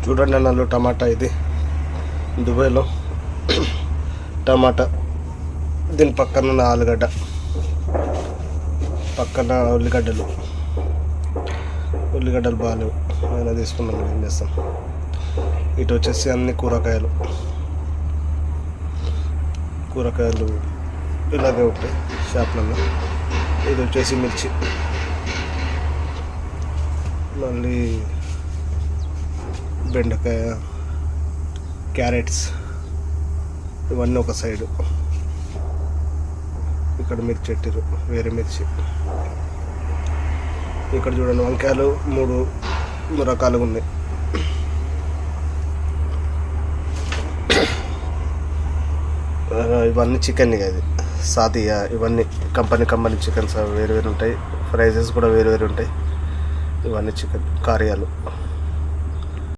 చూడండి అన్నలు టమాటా, ఇది దుబాయ్లో టమాటా, దీని పక్కన ఆలుగడ్డ, పక్కన ఉల్లిగడ్డలు బాగాలేవు, అయినా తీసుకున్నాం, ఏం చేస్తాం. ఇటు వచ్చేసి అన్ని కూరగాయలు ఇలాగే ఉంటాయి షాప్లలో. ఇది వచ్చేసి మిర్చి, మళ్ళీ బెండకాయ, క్యారెట్స్, ఇవన్నీ ఒక సైడు. ఇక్కడ మిర్చి పెట్టిరు, వేరే మిర్చి. ఇక్కడ చూడండి వంకాయలు 3 రకాలుగా ఉన్నాయి. ఇవన్నీ చికెన్, అది సాదియా, ఇవన్నీ కంపెనీ చికెన్స్ వేరు ఉంటాయి. ప్రైజెస్ కూడా వేరు ఉంటాయి. ఇవన్నీ చికెన్ కారియాలు.